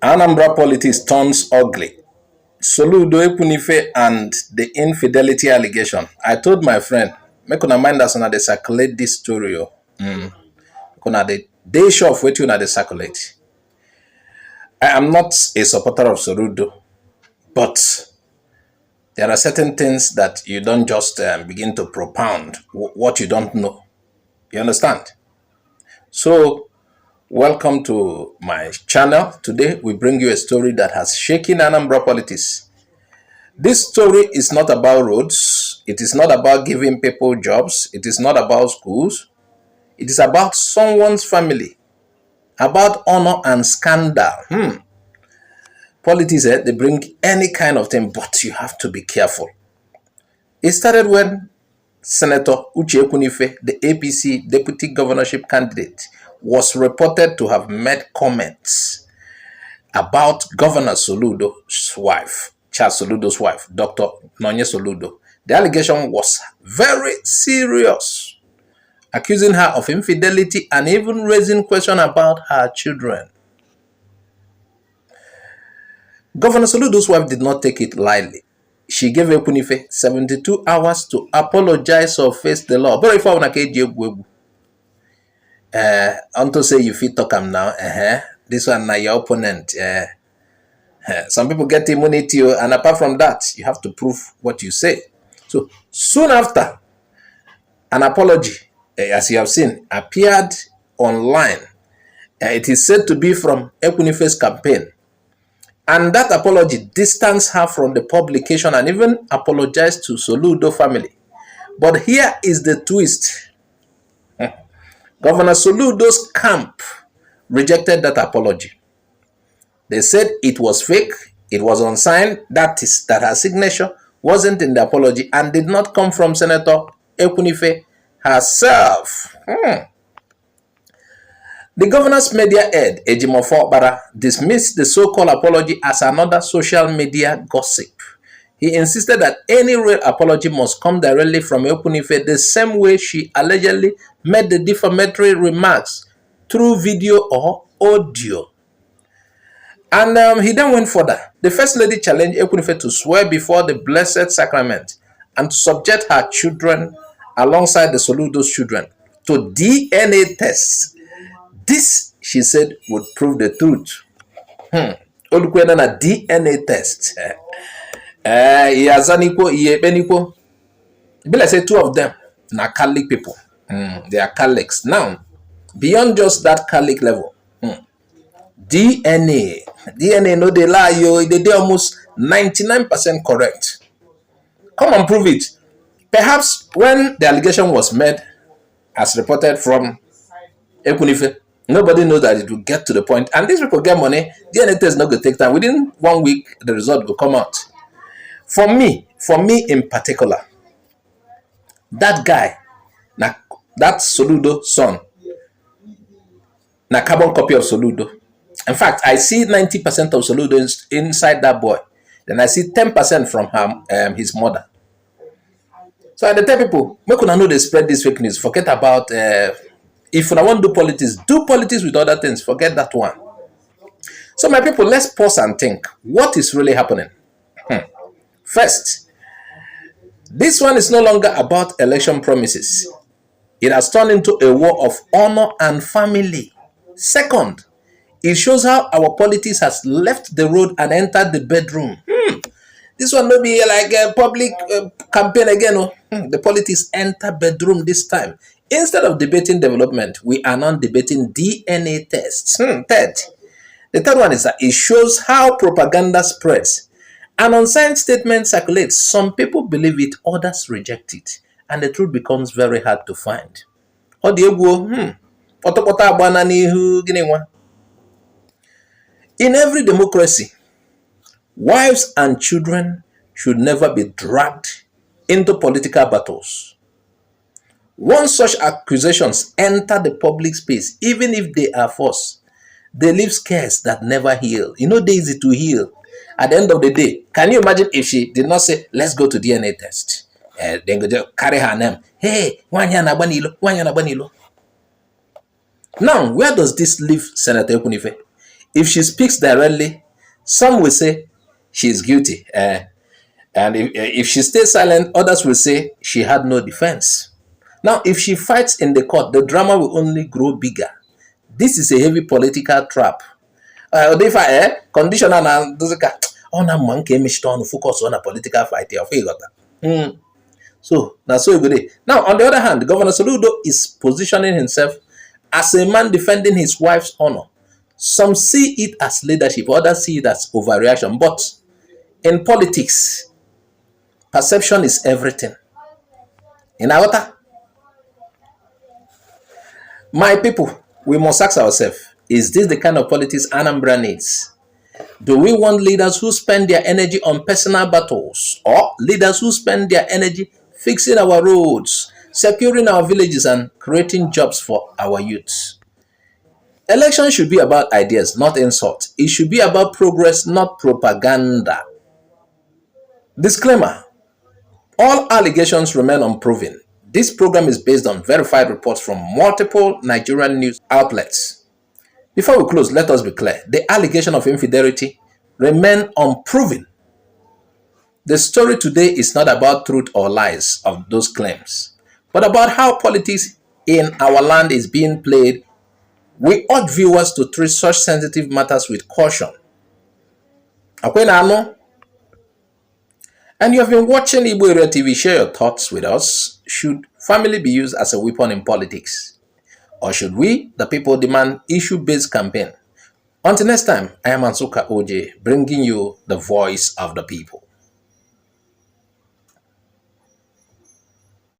Anambra politics turns ugly. Soludo, Ekwunife, and the infidelity allegation. I told my friend, make una mind us on the circulate this story. Kuna the day show of waiting at the circulate. I am not a supporter of Soludo, but there are certain things that you don't just begin to propound what you don't know. You understand? So, welcome to my channel. Today, we bring you a story that has shaken Anambra politics. This story is not about roads. It is not about giving people jobs. It is not about schools. It is about someone's family, about honor and scandal. Politics, they bring any kind of thing, but you have to be careful. It started when Senator Uche Ekwunife, the APC Deputy Governorship Candidate, was reported to have made comments about Governor Soludo's wife, Charles Soludo's wife, Dr. Soludo. The allegation was very serious, accusing her of infidelity and even raising questions about her children. Governor Soludo's wife did not take it lightly. She gave Ekwunife 72 hours to apologize or face the law. But if I want to say you fit talk am now, this one now your opponent. Some people get immunity, and apart from that, you have to prove what you say. So soon after, an apology, as you have seen, appeared online. It is said to be from Ekwunife's campaign. And that apology distanced her from the publication and even apologized to Soludo family. But here is the twist. Governor Soludo's camp rejected that apology. They said it was fake, it was unsigned, that her signature wasn't in the apology and did not come from Senator Ekwunife herself. The governor's media head, Ejimofo Bara, dismissed the so-called apology as another social media gossip. He insisted that any real apology must come directly from Ekwunife the same way she allegedly made the defamatory remarks through video or audio. And he then went further. The First Lady challenged Ekwunife to swear before the Blessed Sacrament and to subject her children alongside the Soludo's children to DNA tests. This, she said, would prove the truth. DNA test. Let's say two of them are Catholic people. They are Catholics. Now, beyond just that Catholic level, DNA no they lie, they almost 99% correct. Come and prove it. Perhaps when the allegation was made, as reported from Ekwunife, nobody knows that it will get to the point. And these people get money. DNA test is not going to take time. Within 1 week, the result will come out. For me in particular, that guy, that Soludo son, na carbon copy of Soludo. In fact, I see 90% of Soludo inside that boy. Then I see 10% from his mother. So I tell people, make una know they spread this fake news. Forget about if you want to do politics with other things. Forget that one. So my people, let's pause and think. What is really happening? First, this one is no longer about election promises. It has turned into a war of honor and family. Second, it shows how our politics has left the road and entered the bedroom. This one may be like a public campaign again. The politics enter bedroom this time. Instead of debating development, we are now debating DNA tests. Third, the third one is that it shows how propaganda spreads. An unsigned statement circulates. Some people believe it, others reject it. And the truth becomes very hard to find. In every democracy, wives and children should never be dragged into political battles. Once such accusations enter the public space, even if they are false, they leave scars that never heal. You know, they're easy to heal. At the end of the day, can you imagine if she did not say, let's go to DNA test? Then go just carry her name. Hey, wanyana banilo. Now, where does this leave Senator Ekwunife? If she speaks directly, some will say she is guilty. And if she stays silent, others will say she had no defense. Now, if she fights in the court, the drama will only grow bigger. This is a heavy political trap. Conditional and on a monkey to focus on a political fight here. So that's so good. Now, on the other hand, Governor Soludo is positioning himself as a man defending his wife's honor. Some see it as leadership, others see it as overreaction. But in politics, perception is everything. In our my people, we must ask ourselves, is this the kind of politics Anambra needs? Do we want leaders who spend their energy on personal battles, or leaders who spend their energy fixing our roads, securing our villages, and creating jobs for our youths? Election should be about ideas, not insult. It should be about progress, not propaganda. Disclaimer: all allegations remain unproven. This program is based on verified reports from multiple Nigerian news outlets. Before we close, let us be clear. The allegation of infidelity remain unproven. The story today is not about truth or lies of those claims, but about how politics in our land is being played. We urge viewers to treat such sensitive matters with caution. And you have been watching IGBO AREA TV. Share your thoughts with us. Should family be used as a weapon in politics? Or should we, the people, demand issue-based campaign? Until next time, I am Ansuka OJ, bringing you the voice of the people.